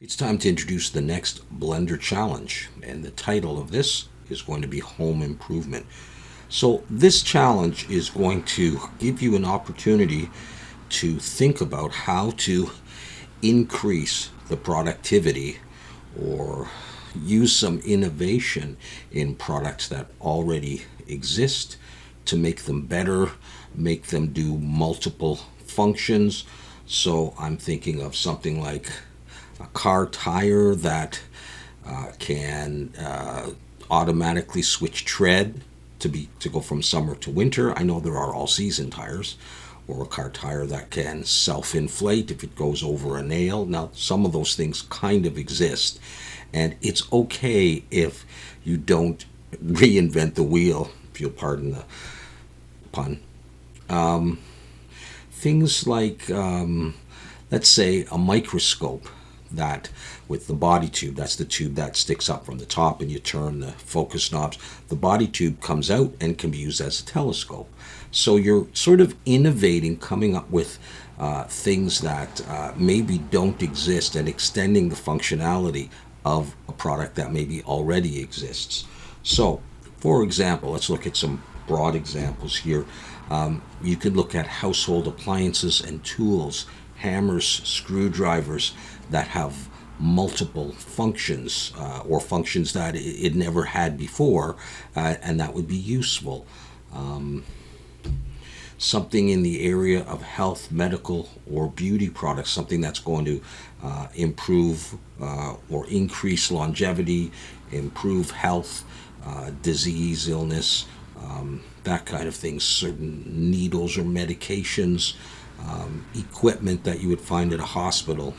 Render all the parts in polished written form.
It's time to introduce the next Blender Challenge, and the title of this is going to be Home Improvement. So, this challenge is going to give you an opportunity to think about how to increase the productivity or use some innovation in products that already exist to make them better, make them do multiple functions. So, I'm thinking of something like a car tire that can automatically switch tread to go from summer to winter. I know there are all season tires, or a car tire that can self-inflate if it goes over a nail. Now, some of those things kind of exist, and it's okay if you don't reinvent the wheel, if you'll pardon the pun. Things like, let's say, a microscope that with the body tube, that's the tube that sticks up from the top and you turn the focus knobs, the body tube comes out and can be used as a telescope. So you're sort of innovating, coming up with things that maybe don't exist and extending the functionality of a product that maybe already exists. So, for example, let's look at some broad examples here. You could look at household appliances and tools, hammers, screwdrivers that have multiple functions or functions that it never had before, and that would be useful. Something in the area of health, medical, or beauty products, something that's going to improve or increase longevity, improve health, disease, illness, that kind of thing. Certain needles or medications, equipment that you would find at a hospital.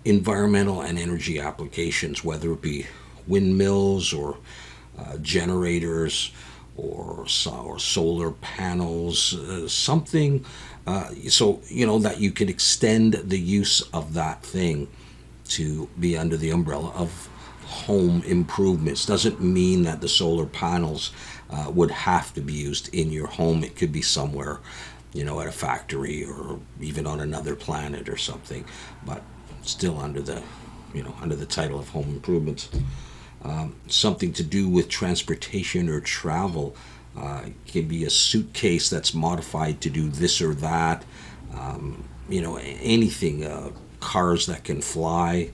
Environmental and energy applications, whether it be windmills or generators or solar panels, something so that you could extend the use of that thing to be under the umbrella of home improvements. Doesn't mean that the solar panels would have to be used in your home. It could be somewhere, at a factory or even on another planet or something, but still under the title of home improvements. Something to do with transportation or travel. It can be a suitcase that's modified to do this or that. Anything. Cars that can fly.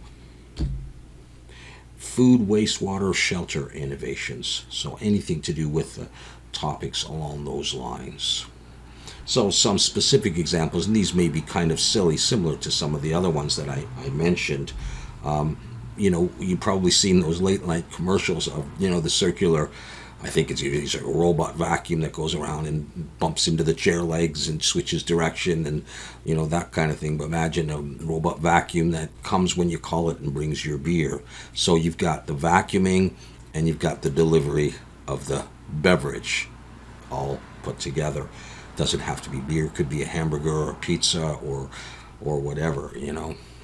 Food, wastewater, shelter innovations. So anything to do with the topics along those lines. So some specific examples, and these may be kind of silly, similar to some of the other ones that I mentioned. You've probably seen those late night commercials of, the circular, I think it's usually a robot vacuum that goes around and bumps into the chair legs and switches direction and, that kind of thing. But imagine a robot vacuum that comes when you call it and brings your beer. So you've got the vacuuming and you've got the delivery of the beverage all put together. Doesn't have to be beer, could be a hamburger or a pizza or whatever,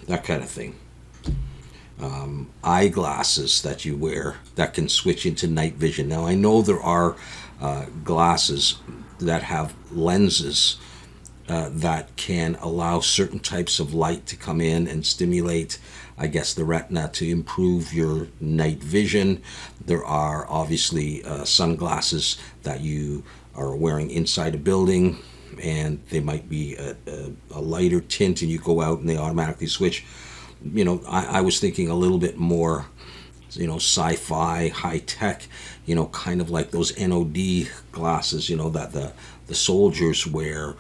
that kind of thing. Eyeglasses that you wear that can switch into night vision. Now I know there are glasses that have lenses that can allow certain types of light to come in and stimulate, I guess, the retina to improve your night vision. There are obviously sunglasses that you are wearing inside a building, and they might be a lighter tint, and you go out and they automatically switch. I was thinking a little bit more, sci-fi, high-tech, kind of like those NOD glasses, that the soldiers wear,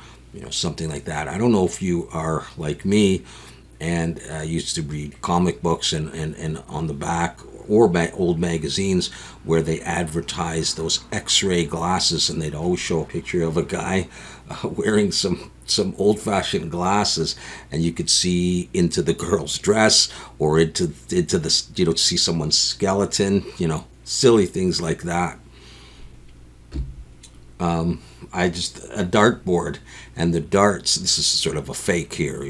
something like that. I don't know if you are like me and used to read comic books and on the back or old magazines where they advertise those X-ray glasses, and they'd always show a picture of a guy wearing some old-fashioned glasses, and you could see into the girl's dress or into the see someone's skeleton, silly things like that. A dartboard and the darts. This is sort of a fake here,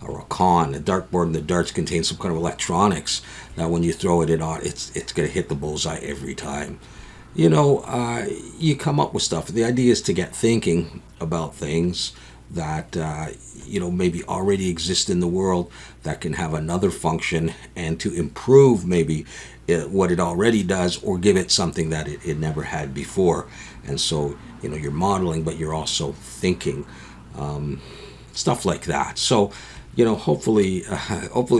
or a con. A dartboard and the darts contain some kind of electronics that when you throw it on, it's going to hit the bullseye every time. You come up with stuff. The idea is to get thinking about things, that maybe already exist in the world that can have another function, and to improve maybe what it already does, or give it something that it never had before. And so you're modeling, but you're also thinking, stuff like that. So hopefully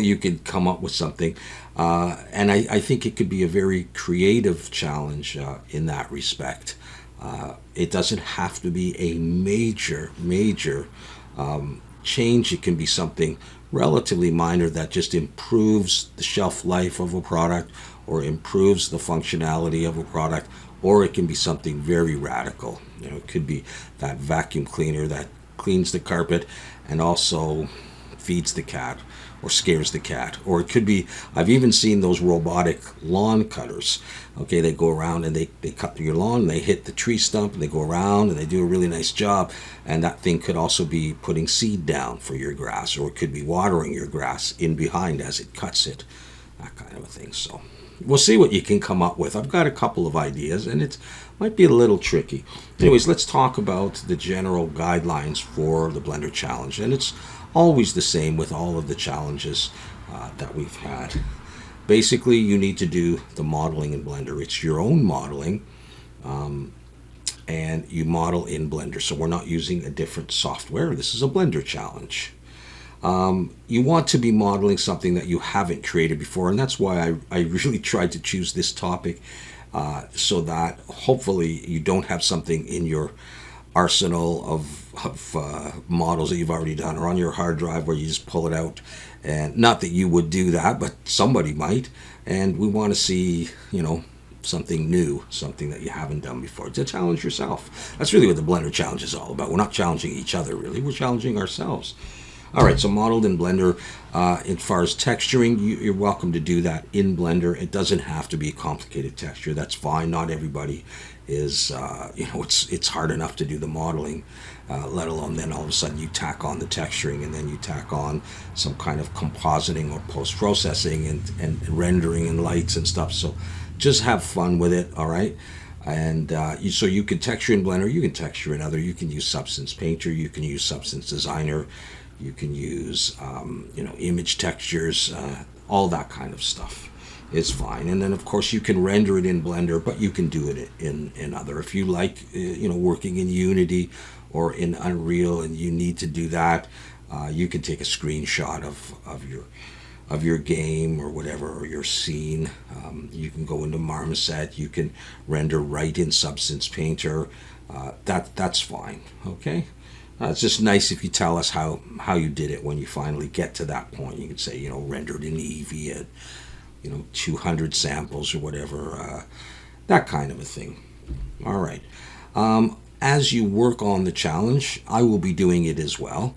you could come up with something, and I think it could be a very creative challenge in that respect. It doesn't have to be a major change. It can be something relatively minor that just improves the shelf life of a product, or improves the functionality of a product, or it can be something very radical. It could be that vacuum cleaner that cleans the carpet and also feeds the cat or scares the cat. Or it could be, I've even seen those robotic lawn cutters. Okay, they go around and they cut your lawn, and they hit the tree stump, and they go around and they do a really nice job. And that thing could also be putting seed down for your grass, or it could be watering your grass in behind as it cuts it, that kind of a thing. So we'll see what you can come up with. I've got a couple of ideas, and it might be a little tricky. Anyways, let's talk about the general guidelines for the Blender Challenge. And it's always the same with all of the challenges that we've had. Basically, you need to do the modeling in Blender. It's your own modeling, and you model in Blender. So we're not using a different software. This is a Blender challenge. You want to be modeling something that you haven't created before, and that's why I really tried to choose this topic, so that hopefully you don't have something in your arsenal of models that you've already done, or on your hard drive where you just pull it out. And not that you would do that, but somebody might. And we want to see, something new, something that you haven't done before, to challenge yourself. That's really what the Blender Challenge is all about. We're not challenging each other, really. We're challenging ourselves. All right, so modeled in Blender. As far as texturing, you're welcome to do that in Blender. It doesn't have to be a complicated texture. That's fine. Not everybody is, it's hard enough to do the modeling, let alone then all of a sudden you tack on the texturing, and then you tack on some kind of compositing or post-processing and rendering and lights and stuff. So just have fun with it, all right? And so you can texture in Blender, you can texture in other, you can use Substance Painter, you can use Substance Designer, you can use, image textures, all that kind of stuff. It's fine. And then of course you can render it in Blender, but you can do it in other. If you like, working in Unity or in Unreal, and you need to do that, you can take a screenshot of your game or whatever, or your scene. You can go into Marmoset. You can render right in Substance Painter. That's fine. Okay. It's just nice if you tell us how you did it when you finally get to that point. You can say, rendered in Eevee at 200 samples or whatever, that kind of a thing. All right. As you work on the challenge, I will be doing it as well.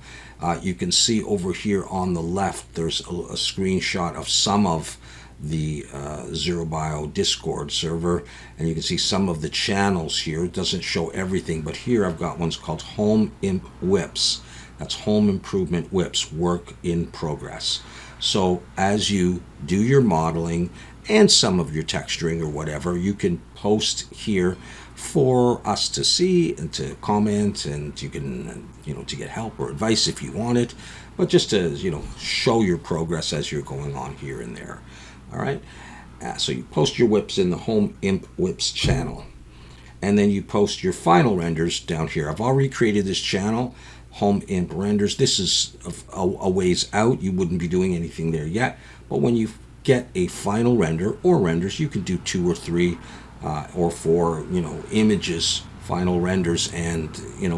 You can see over here on the left, there's a screenshot of some of the ZeroBio Discord server, and you can see some of the channels here. It doesn't show everything, but here I've got ones called Home Imp Whips. That's Home Improvement Whips, work in progress. So as you do your modeling and some of your texturing or whatever, you can post here for us to see and to comment, and you can, to get help or advice if you want it, but just to, show your progress as you're going on here and there. All right. So you post your whips in the Home Imp Whips channel, and then you post your final renders down here. I've already created this channel, Home Imp Renders. This is a ways out. You wouldn't be doing anything there yet, but when you get a final render or renders, you can do 2 or 3 or 4, images, final renders, and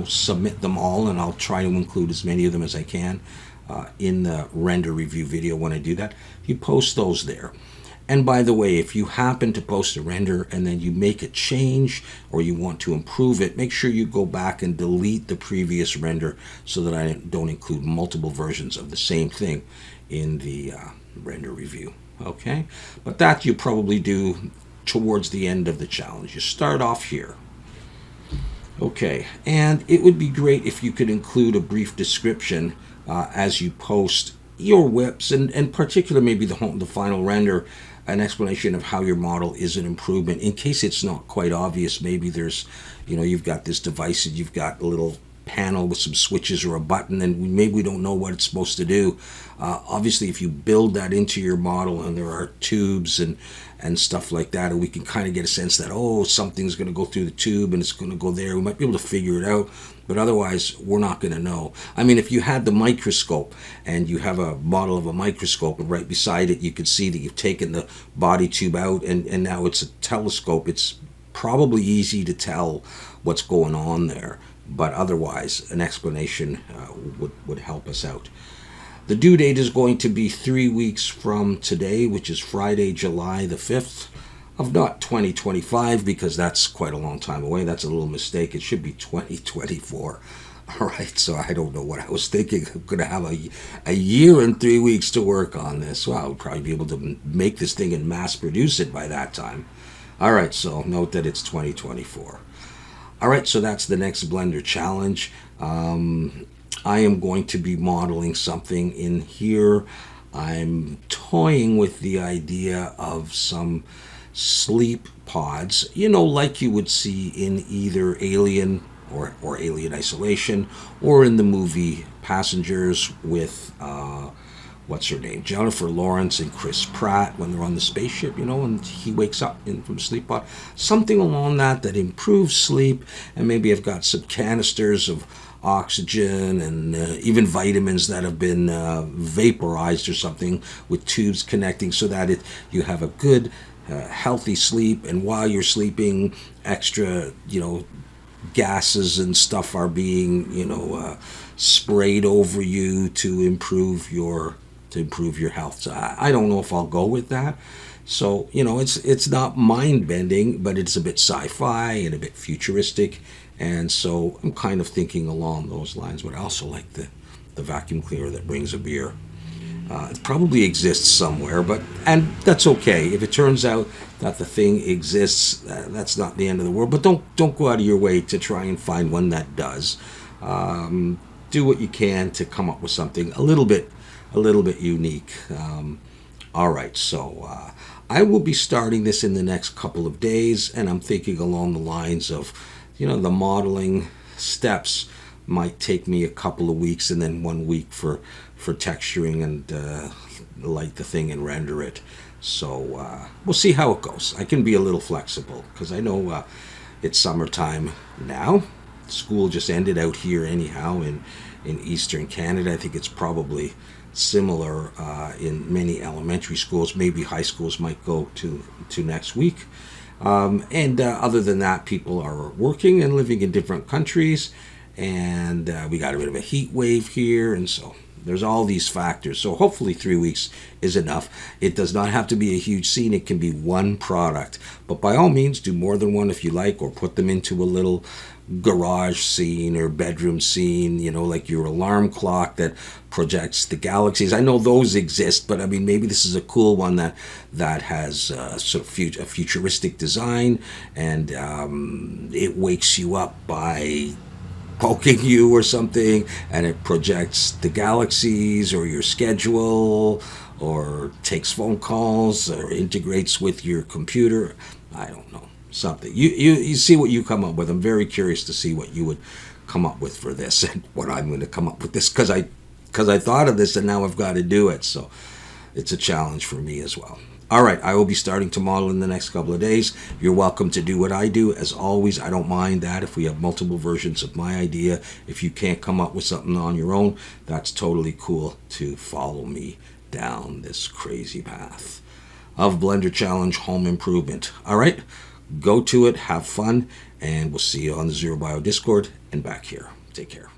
submit them all, and I'll try to include as many of them as I can in the render review video. When I do that, you post those there. And by the way, if you happen to post a render and then you make a change or you want to improve it, make sure you go back and delete the previous render so that I don't include multiple versions of the same thing in the render review. Okay? But that you probably do towards the end of the challenge. You start off here. Okay, and it would be great if you could include a brief description as you post your whips, and particular maybe the final render, an explanation of how your model is an improvement, in case it's not quite obvious. Maybe there's, you've got this device and you've got little panel with some switches or a button, and maybe we don't know what it's supposed to do. Obviously, if you build that into your model and there are tubes and stuff like that, and we can kind of get a sense that, oh, something's going to go through the tube and it's going to go there, we might be able to figure it out, but otherwise we're not going to know. I mean, if you had the microscope and you have a model of a microscope and right beside it you could see that you've taken the body tube out and now it's a telescope, it's probably easy to tell what's going on there, but otherwise an explanation would help us out. The due date is going to be 3 weeks from today, which is Friday, July the 5th of not 2025, because that's quite a long time away. That's a little mistake. It should be 2024. All right, so I don't know what I was thinking. I'm going to have a year and 3 weeks to work on this. Well, I'll probably be able to make this thing and mass produce it by that time. All right, so note that it's 2024. All right, so that's the next Blender challenge. I am going to be modeling something in here. I'm toying with the idea of some sleep pods, like you would see in either Alien or Alien Isolation, or in the movie Passengers with, what's her name? Jennifer Lawrence and Chris Pratt when they're on the spaceship, and he wakes up from sleep pod. Something along that improves sleep, and maybe I've got some canisters of oxygen and even vitamins that have been vaporized or something with tubes connecting so that you have a good healthy sleep, and while you're sleeping extra gases and stuff are being sprayed over you to improve your health. So I don't know if I'll go with that. So it's not mind bending, but it's a bit sci-fi and a bit futuristic. And so I'm kind of thinking along those lines, but I also like the vacuum cleaner that brings a beer. It probably exists somewhere, and that's okay. If it turns out that the thing exists, that's not the end of the world. But don't go out of your way to try and find one that does. Do what you can to come up with something a little bit unique. All right, so I will be starting this in the next couple of days, and I'm thinking along the lines of, the modeling steps might take me a couple of weeks and then 1 week for texturing and light the thing and render it. So we'll see how it goes. I can be a little flexible because I know it's summertime now. School just ended out here anyhow in Eastern Canada. I think it's probably similar in many elementary schools. Maybe high schools might go to next week. And other than that, people are working and living in different countries, and we got a bit of a heat wave here, and so there's all these factors. So hopefully 3 weeks is enough. It does not have to be a huge scene. It can be one product, but by all means do more than one if you like, or put them into a little garage scene or bedroom scene, like your alarm clock that projects the galaxies. I know those exist, but I mean, maybe this is a cool one that has sort of a futuristic design, and it wakes you up by poking you or something, and it projects the galaxies or your schedule, or takes phone calls, or integrates with your computer. I don't know. Something. You see what you come up with. I'm very curious to see what you would come up with for this, and what I'm going to come up with this, because I thought of this and now I've got to do it. So it's a challenge for me as well. All right, I will be starting to model in the next couple of days. You're welcome to do what I do. As always, I don't mind that if we have multiple versions of my idea. If you can't come up with something on your own, that's totally cool to follow me down this crazy path of Blender Challenge home improvement. All right, go to it, have fun, and we'll see you on the Zero Bio Discord and back here. Take care.